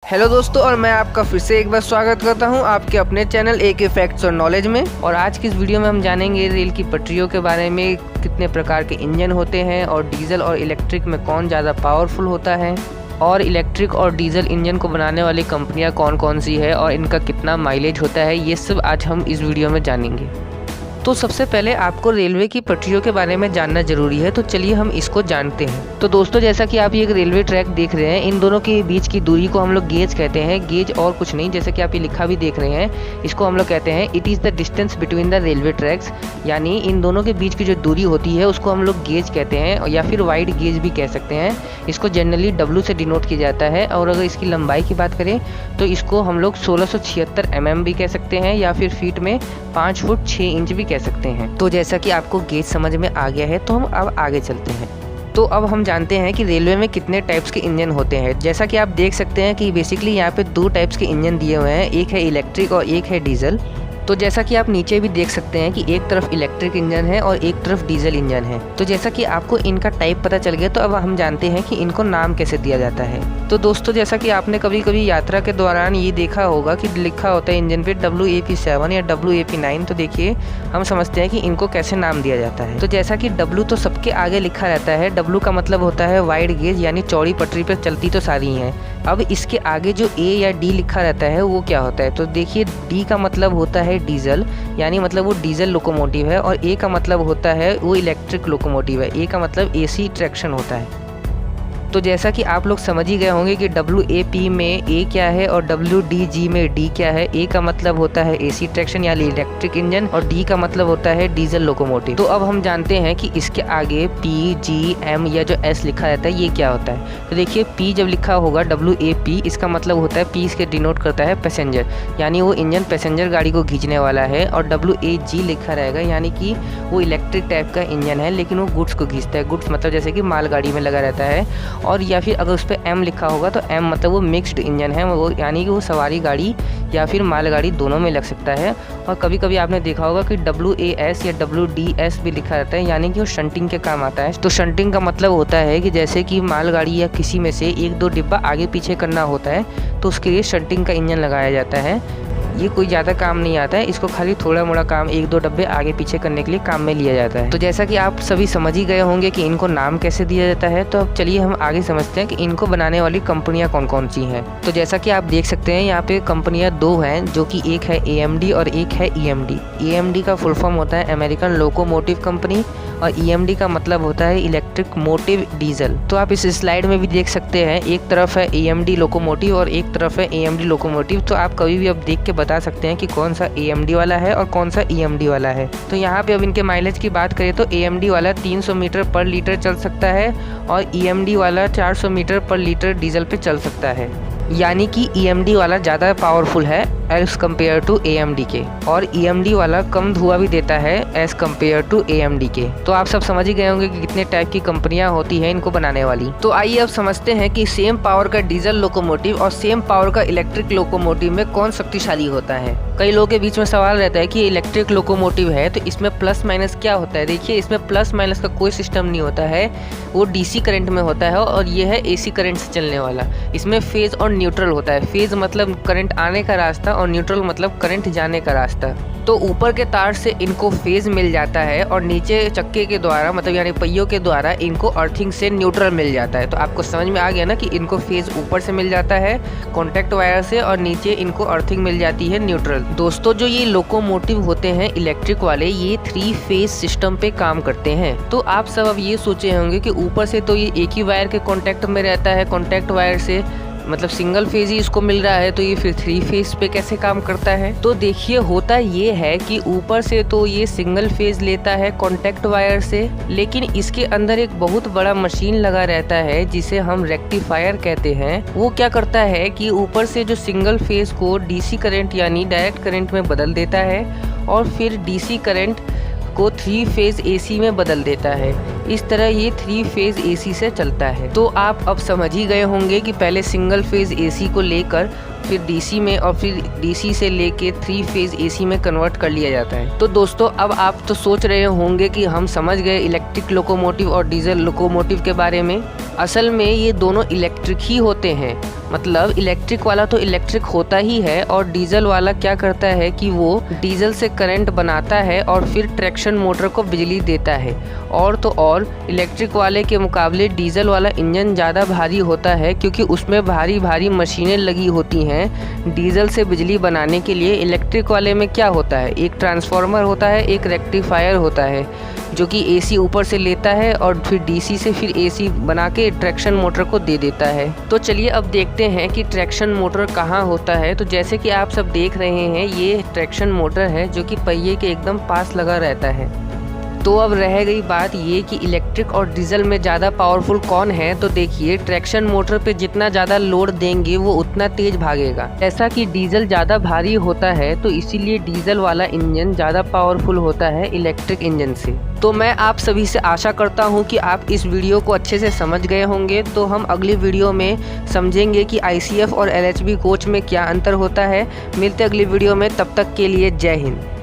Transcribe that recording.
Hello दोस्तों, और मैं आपका फिर से एक बार स्वागत करता हूं आपके अपने चैनल AK फैक्ट्स और नॉलेज में। और आज की इस वीडियो में हम जानेंगे रेल की पटरियों के बारे में, कितने प्रकार के इंजन होते हैं और डीजल और इलेक्ट्रिक में कौन ज़्यादा पावरफुल होता है, और इलेक्ट्रिक और डीजल इंजन को बनाने वाली कंपनियां कौन कौन सी है और इनका कितना माइलेज होता है। ये सब आज हम इस वीडियो में जानेंगे। तो सबसे पहले आपको रेलवे की पटरियों के बारे में जानना जरूरी है, तो चलिए हम इसको जानते हैं। तो दोस्तों, जैसा कि आप ये एक रेलवे ट्रैक देख रहे हैं, इन दोनों के बीच की दूरी को हम लोग गेज कहते हैं। गेज और कुछ नहीं, जैसे कि आप ये लिखा भी देख रहे हैं, इसको हम लोग कहते हैं it is the distance between the railway tracks. यानी इन दोनों के बीच की जो दूरी होती है उसको हम लोग गेज कहते हैं, या फिर वाइड गेज भी कह सकते हैं। इसको जनरली W से डिनोट किया जाता है। और अगर इसकी लंबाई की बात करें तो इसको हम लोग 1676 mm भी कह सकते हैं, या फिर फीट में 5 फुट 6 इंच भी कह सकते हैं। तो जैसा कि आपको गेज समझ में आ गया है, तो हम अब आगे चलते हैं। तो अब हम जानते हैं कि रेलवे में कितने टाइप्स के इंजन होते हैं। जैसा कि आप देख सकते हैं कि बेसिकली यहाँ पे 2 टाइप्स के इंजन दिए हुए हैं, एक है इलेक्ट्रिक और एक है डीजल। तो जैसा कि आप नीचे भी देख सकते हैं कि एक तरफ इलेक्ट्रिक इंजन है और एक तरफ डीजल इंजन है। तो जैसा कि आपको इनका टाइप पता चल गया, तो अब हम जानते हैं कि इनको नाम कैसे दिया जाता है। तो दोस्तों, जैसा कि आपने कभी कभी यात्रा के दौरान ये देखा होगा कि लिखा होता है इंजन पे WAP7 या WAP9। तो देखिए, हम समझते हैं कि इनको कैसे नाम दिया जाता है। तो जैसा कि W तो सबके आगे लिखा रहता है। W का मतलब होता है वाइड गेज, यानी चौड़ी पटरी पर चलती तो सारी हैं। अब इसके आगे जो A या D लिखा रहता है वो क्या होता है, तो देखिए D का मतलब होता है डीजल, यानी मतलब वो डीजल लोकोमोटिव है। और A का मतलब होता है वो इलेक्ट्रिक लोकोमोटिव है। A का मतलब AC ट्रैक्शन होता है। तो जैसा कि आप लोग समझ ही गए होंगे कि WAP में A क्या है और WDG में D क्या है। A का मतलब होता है AC ट्रैक्शन यानी इलेक्ट्रिक इंजन, और D का मतलब होता है डीजल लोकोमोटिव। तो अब हम जानते हैं कि इसके आगे P, G, M या जो S लिखा रहता है ये क्या होता है। तो देखिए, P जब लिखा होगा WAP, इसका मतलब होता है P इसके डिनोट करता है पैसेंजर, यानी वो इंजन पैसेंजर गाड़ी को खींचने वाला है। और WAG लिखा रहेगा, यानी कि वो इलेक्ट्रिक टाइप का इंजन है, लेकिन वो गुड्स को खींचता है। गुड्स मतलब जैसे कि मालगाड़ी में लगा रहता है। और या फिर अगर उस पर M लिखा होगा तो M मतलब वो मिक्स्ड इंजन है, वो यानी कि वो सवारी गाड़ी या फिर मालगाड़ी दोनों में लग सकता है। और कभी कभी आपने देखा होगा कि WAS या WDS भी लिखा रहता है, यानी कि वो शंटिंग के काम आता है। तो शंटिंग का मतलब होता है कि जैसे कि मालगाड़ी या किसी में से 1-2 डिब्बा आगे पीछे करना होता है, तो उसके लिए शंटिंग का इंजन लगाया जाता है। ये कोई ज़्यादा काम नहीं आता है, इसको खाली थोड़ा मोड़ा काम 1-2 डब्बे आगे पीछे करने के लिए काम में लिया जाता है। तो जैसा कि आप सभी समझ ही गए होंगे कि इनको नाम कैसे दिया जाता है, तो अब चलिए हम आगे समझते हैं कि इनको बनाने वाली कंपनियां कौन कौन सी हैं। तो जैसा कि आप देख सकते हैं यहाँ पे कंपनियां 2 हैं, जो कि एक है AMD और एक है EMD। AMD का फुल फॉर्म होता है अमेरिकन लोकोमोटिव कंपनी, और EMD का मतलब होता है इलेक्ट्रिक मोटिव डीजल। तो आप इस स्लाइड में भी देख सकते हैं, एक तरफ है AMD लोकोमोटिव और एक तरफ है AMD लोकोमोटिव। तो आप कभी भी अब देख के बता सकते हैं कि कौन सा AMD वाला है और कौन सा EMD वाला है। तो यहाँ पे अब इनके माइलेज की बात करें तो AMD वाला 300 मीटर पर लीटर चल सकता है, और EMD वाला 400 मीटर पर लीटर डीजल पे चल सकता है। यानी कि EMD वाला ज़्यादा पावरफुल है एज़ कम्पेयर टू AMD के, और EMD वाला कम धुआं भी देता है एज़ कम्पेयर टू AMD के। तो आप सब समझ ही गए होंगे कि कितने टाइप की कंपनियां होती हैं इनको बनाने वाली। तो आइए अब समझते हैं कि सेम पावर का डीजल लोकोमोटिव और सेम पावर का इलेक्ट्रिक लोकोमोटिव में कौन शक्तिशाली होता है। कई लोगों के बीच में सवाल रहता है कि इलेक्ट्रिक लोकोमोटिव है तो इसमें प्लस माइनस क्या होता है। देखिए, इसमें प्लस माइनस का कोई सिस्टम नहीं होता है, वो DC करंट में होता है, और ये है AC करंट से चलने वाला। इसमें फेज और न्यूट्रल होता है। फेज मतलब करंट आने का रास्ता, और न्यूट्रल मतलब करंट जाने का रास्ता। तो ऊपर के तार से इनको फेज मिल जाता है, और नीचे चक्के के द्वारा मतलब यानी पहियों के द्वारा इनको अर्थिंग से न्यूट्रल मिल जाता है। तो आपको समझ में आ गया ना कि इनको फेज ऊपर से मिल जाता है कॉन्टैक्ट वायर से, और नीचे इनको अर्थिंग मिल जाती है न्यूट्रल। दोस्तों, जो ये लोकोमोटिव होते हैं इलेक्ट्रिक वाले, ये 3 फेज सिस्टम पे काम करते हैं। तो आप सब अब ये सोचे होंगे कि ऊपर से तो ये एक ही वायर के कॉन्टैक्ट में रहता है, कॉन्टैक्ट वायर से मतलब सिंगल फेज ही इसको मिल रहा है, तो ये फिर 3 फेज पे कैसे काम करता है। तो देखिए, होता ये है कि ऊपर से तो ये सिंगल फेज लेता है कॉन्टैक्ट वायर से, लेकिन इसके अंदर एक बहुत बड़ा मशीन लगा रहता है जिसे हम रेक्टिफायर कहते हैं। वो क्या करता है कि ऊपर से जो सिंगल फेज को DC करंट यानी डायरेक्ट करंट में बदल देता है, और फिर DC करंट को 3 फेज AC में बदल देता है। इस तरह ये 3 फेज AC से चलता है। तो आप अब समझ ही गए होंगे कि पहले सिंगल फेज AC को लेकर फिर DC में और फिर DC से लेके 3 फेज AC में कन्वर्ट कर लिया जाता है। तो दोस्तों अब आप तो सोच रहे होंगे कि हम समझ गए इलेक्ट्रिक लोकोमोटिव और डीजल लोकोमोटिव के बारे में। असल में ये दोनों इलेक्ट्रिक ही होते हैं, मतलब इलेक्ट्रिक वाला तो इलेक्ट्रिक होता ही है और डीजल वाला क्या करता है कि वो डीजल से करंट बनाता है और फिर ट्रैक्शन मोटर को बिजली देता है। और तो और इलेक्ट्रिक वाले के मुकाबले डीजल वाला इंजन ज़्यादा भारी होता है क्योंकि उसमें भारी भारी मशीनें लगी होती हैं डीजल से बिजली बनाने के लिए। इलेक्ट्रिक वाले में क्या होता है, एक ट्रांसफार्मर होता है, एक रेक्टिफायर होता है जो कि AC ऊपर से लेता है और फिर DC से फिर AC बना के ट्रैक्शन मोटर को दे देता है। तो चलिए अब देखते हैं कि ट्रैक्शन मोटर कहाँ होता है। तो जैसे कि आप सब देख रहे हैं ये ट्रैक्शन मोटर है जो कि पहिए के एकदम पास लगा रहता है। तो अब रह गई बात ये कि इलेक्ट्रिक और डीजल में ज़्यादा पावरफुल कौन है। तो देखिए ट्रैक्शन मोटर पे जितना ज़्यादा लोड देंगे वो उतना तेज भागेगा। ऐसा कि डीजल ज़्यादा भारी होता है तो इसीलिए डीजल वाला इंजन ज़्यादा पावरफुल होता है इलेक्ट्रिक इंजन से। तो मैं आप सभी से आशा करता हूँ कि आप इस वीडियो को अच्छे से समझ गए होंगे। तो हम अगली वीडियो में समझेंगे कि ICF और LHB कोच में क्या अंतर होता है। मिलते अगली वीडियो में, तब तक के लिए जय हिंद।